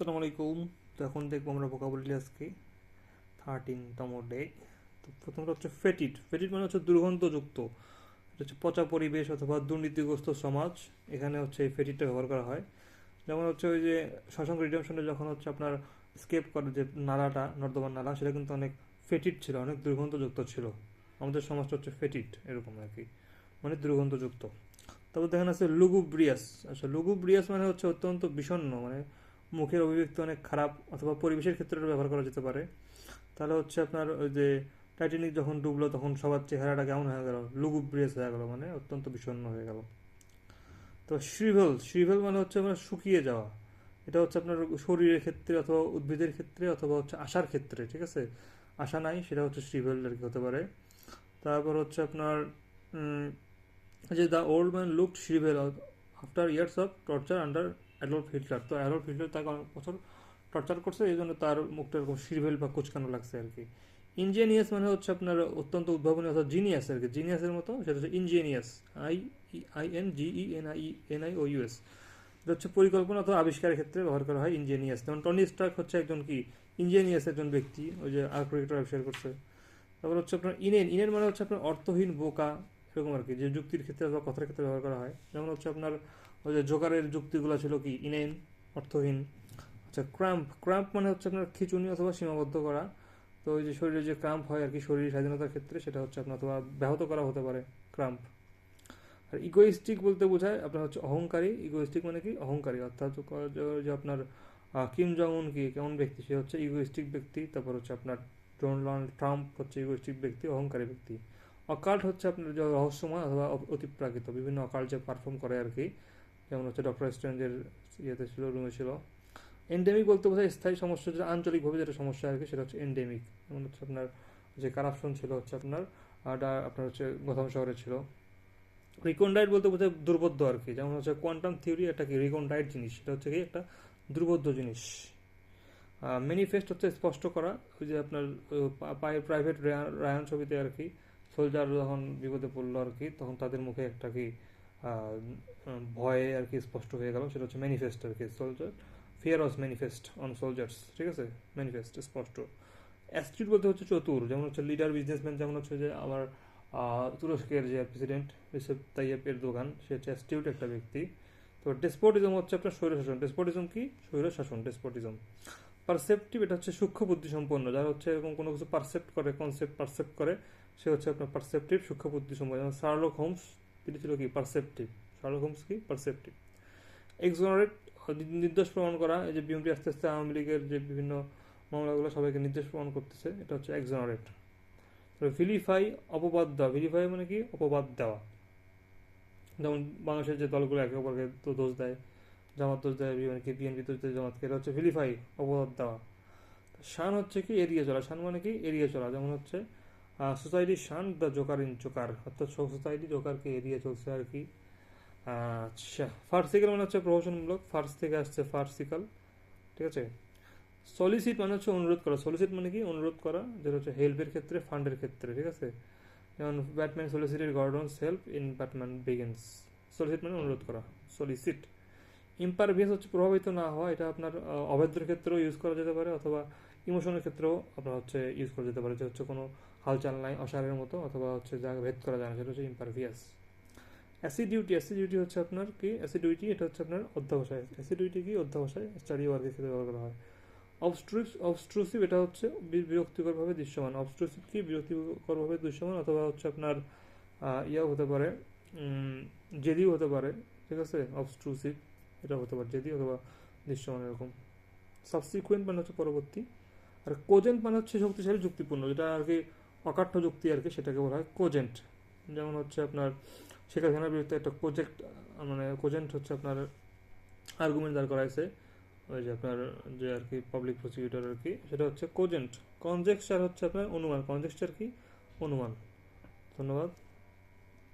আসসালামু আলাইকুম। তো এখন দেখবো আমরা ভোকাবুলারি আজকে 13তম ডে। তো প্রথমটা হচ্ছে ফেটিড। ফেটিড মানে হচ্ছে দুর্গন্ধযুক্ত। এটা হচ্ছে পচা পরিবেশ অথবা দুর্নীতিগ্রস্ত সমাজ। এখানে হচ্ছে এই ফেটিডটা ব্যবহার করা হয়। যেমন হচ্ছে ওই যে শশাঙ্ক রিডেম্পশনে যখন হচ্ছে আপনার স্কেপ করে যে নালাটা, নর্দমার নালা, সেটা কিন্তু অনেক ফেটিড ছিল, অনেক দুর্গন্ধযুক্ত ছিল। আমাদের সমাজটা হচ্ছে ফেটিড এরকম আর কি, মানে দুর্গন্ধযুক্ত। তারপর দেখেন আছে লুগুব্রিয়াস। আচ্ছা, লুগুব্রিয়াস মানে হচ্ছে অত্যন্ত বিষণ্ণ, মানে মুখের অভিব্যক্তি অনেক খারাপ, অথবা পরিবেশের ক্ষেত্রে এটা ব্যবহার করা যেতে পারে। তাহলে হচ্ছে আপনার ওই যে টাইটানিক যখন ডুবলো তখন সবার চেহারাটা কেমন হয়ে গেল, লুগুব্রিয়াস হয়ে গেল, মানে অত্যন্ত বিষণ্ণ হয়ে গেল। তো শ্রিভেল, শ্রিভেল মানে হচ্ছে আপনার শুকিয়ে যাওয়া। এটা হচ্ছে আপনার শরীরের ক্ষেত্রে অথবা উদ্ভিদের ক্ষেত্রে অথবা হচ্ছে আশার ক্ষেত্রে, ঠিক আছে। আশা নাই, সেটা হচ্ছে শ্রিভেল আর কি হতে পারে। তারপর হচ্ছে আপনার উম, যে the old man looked shrivel after years of torture under Adolf Hitler. তো অ্যাডলফ হিটলার তাকে অনেক বছর টর্চার করছে, এই জন্য তার মুখটা এরকম শিরভেল বা কুচকানো লাগছে আর কি। ইঞ্জিনিয়াস মানে হচ্ছে আপনার অত্যন্ত উদ্ভাবনী অর্থাৎ জিনিয়াস আর কি, জিনিয়াসের মতো, সেটা হচ্ছে ইঞ্জিনিয়াস। I INGENIO US। এটা হচ্ছে পরিকল্পনা অথবা আবিষ্কারের ক্ষেত্রে ব্যবহার করা হয় ইঞ্জিনিয়াস। যেমন টনি স্টার্ক হচ্ছে একজন কি ইঞ্জিনিয়াস একজন ব্যক্তি, ওই যে আর্কিটেক্টর আবিষ্কার করছে। তারপর হচ্ছে আপনার ইনেন, ইনেন মানে হচ্ছে আপনার অর্থহীন, বোকা, এরকম আর কি, যে যুক্তির ক্ষেত্রে অথবা কথার ক্ষেত্রে ব্যবহার করা হয়। যেমন হচ্ছে আপনার ওই যে জোকারের যুক্তিগুলো ছিল কি ইনেন, অর্থহীন। আচ্ছা, ক্রাম্প, ক্রাম্প মানে হচ্ছে আপনার খিঁচুনি অথবা সীমাবদ্ধ করা। তো ওই যে শরীরে যে ক্রাম্প হয় আর কি, শরীর স্বাধীনতার ক্ষেত্রে, সেটা হচ্ছে আপনার অথবা ব্যাহত করা হতে পারে ক্রাম্প। আর ইগোইস্টিক বলতে বোঝায় আপনার হচ্ছে অহংকারী। ইগোইস্টিক মানে কি অহংকারী, অর্থাৎ যে আপনার কিম জং উন কি কেমন ব্যক্তি, সে হচ্ছে ইগোইস্টিক ব্যক্তি। তারপর হচ্ছে আপনার ডোনাল্ড ট্রাম্প হচ্ছে ইগোইস্টিক ব্যক্তি, অহংকারী ব্যক্তি। অকাল্ট হচ্ছে আপনার যে রহস্যময় অথবা অতিপ্রাকৃত, বিভিন্ন অকাল্ট যে পারফর্ম করে আর কি। যেমন হচ্ছে ডক্টর স্ট্রেঞ্জের ইয়েতে ছিল, রুমে ছিল। এন্ডেমিক বলতে বোঝায় স্থায়ী সমস্যা, যেটা আঞ্চলিকভাবে যেটা সমস্যা আর কি, সেটা হচ্ছে এন্ডেমিক। যেমন হচ্ছে আপনার যে কারাপশন ছিল হচ্ছে আপনার আপনার হচ্ছে গোথাম শহরে ছিল। রিকন্ডাইট বলতে বোঝায় দুর্বোধ্য আর কি। যেমন হচ্ছে কোয়ান্টাম থিওরি একটা কি রিকন্ডাইট জিনিস, সেটা হচ্ছে কি একটা দুর্বোধ্য জিনিস। ম্যানিফেস্ট হচ্ছে স্পষ্ট করা। ওই যে আপনার প্রাইভেট রায়ান ছবিতে আর কি, সোলজার যখন বিপদে পড়লো আর কি, তখন তাদের মুখে একটা কি ভয়ে আর কি স্পষ্ট হয়ে গেল, সেটা হচ্ছে ম্যানিফেস্ট আর কি। Soldier fear was manifest on soldiers, ঠিক আছে। ম্যানিফেস্ট স্পষ্ট। অ্যাস্টিউট বলতে হচ্ছে চতুর। যেমন হচ্ছে লিডার, বিজনেসম্যান, যেমন হচ্ছে যে আমার তুরস্কের যে প্রেসিডেন্ট রিসেপ তাইয়েপ এরদোগান, সে হচ্ছে অ্যাস্টিউট একটা ব্যক্তি। তো ডেসপোটিজম হচ্ছে আপনার স্বৈরশাসন। ডেসপোটিজম কি স্বৈরশাসন, ডেসপোটিজম। পারসেপটিভ, এটা হচ্ছে সূক্ষ্ম বুদ্ধি সম্পন্ন, যারা হচ্ছে এরকম কোনো কিছু পারসেপ্ট করে, কনসেপ্ট পারসেপ্ট করে, সে হচ্ছে আপনার পারসেপটিভ, সূক্ষ্ম বুদ্ধি সম্পন্ন। যেমন শার্লক হোমস, তিনি ছিল কি পারসেপটিভ। শার্লক হোমস কি পারসেপটিভ। এক্সোনারেট, নির্দোষ প্রমাণ করা। এই যে বিএমপি আস্তে আস্তে আওয়ামী লীগের যে বিভিন্ন মামলাগুলো সবাইকে নির্দোষ প্রমাণ করতেছে, এটা হচ্ছে এক্সোনারেট। ভিলিফাই, অপবাদ দেওয়া। ভিলিফাই মানে কি অপবাদ দেওয়া। যেমন বাংলাদেশের যে দলগুলো একে অপরকে তো দোষ দেয়, জামাত দোষ দেয় বিএনপি, বিএনপি দোষ দেয় জামাতকে, এটা হচ্ছে ভিলিফাই, অপবাদ দেওয়া। শান হচ্ছে কি এড়িয়ে চলা। শান মানে কি এড়িয়ে চলা। যেমন হচ্ছে society shun the joker in joker, অর্থাৎ সোসাইটি জোকারকে এড়িয়ে চলছে আর কি। আচ্ছা, ফার্সিক্যাল মানে হচ্ছে প্রহসনমূলক, ফার্স থেকে আসছে ফার্সিক্যাল, ঠিক আছে। সলিসিট মানে হচ্ছে অনুরোধ করা। সলিসিট মানে কি অনুরোধ করা, যেটা হচ্ছে হেল্পের ক্ষেত্রে, ফান্ডের ক্ষেত্রে, ঠিক আছে। যেমন Batman solicited Gordon's help in Batman Begins. Solicit মানে অনুরোধ করা, সলিসিট। ইম্পারভিয়াস হচ্ছে প্রভাবিত না হওয়া। এটা আপনার অভদ্রের ক্ষেত্রেও ইউজ করা যেতে পারে, অথবা ইমোশনের ক্ষেত্রেও আপনার হচ্ছে ইউজ করা যেতে পারে, যে হচ্ছে কোনো হালচাল নাই, অসারের মতো, অথবা হচ্ছে যা ভেদ করা যায় না, সেটা হচ্ছে ইম্পারভিয়াস। অ্যাসিডিউটি, অ্যাসিডিউটি হচ্ছে আপনার কি অ্যাসিডিউটি, এটা হচ্ছে আপনার অধ্যাবসায়। অ্যাসিডিউটি কি অধ্যাবসায়, স্টাডি ওয়ার্কের ক্ষেত্রে ব্যবহার করা হয়। অবস্ট্রুসিভ, এটা হচ্ছে বিরক্তিকরভাবে দৃশ্যমান। অবস্ট্রুসিভ কি বিরক্তিকরভাবে দৃশ্যমান, অথবা হচ্ছে আপনার ইয়াও হতে পারে, জেদিও হতে পারে, ঠিক আছে। অবস্ট্রুসিভ এটা হতে পারে জেদি অথবা দৃশ্যমান এরকম। সাবসিকুয়েন্ট মানে হচ্ছে পরবর্তী। আর কোজেন্ট মানে হচ্ছে শক্তিশালী, যুক্তিপূর্ণ, যেটা আর কি অকাঠ্য যুক্তি আর কি, সেটাকে বলা হয় কোজেন্ট। যেমন হচ্ছে আপনার শেখ হাসিনার বিরুদ্ধে একটা কোজেক্ট, মানে কোজেন্ট হচ্ছে আপনার আর্গুমেন্ট দাঁড় করাইছে ওই যে আপনার যে আর কি পাবলিক প্রসিকিউটর আর কি, সেটা হচ্ছে কোজেন্ট। কনজেকচার হচ্ছে আপনার অনুমান। কনজেকচার কি অনুমান। ধন্যবাদ।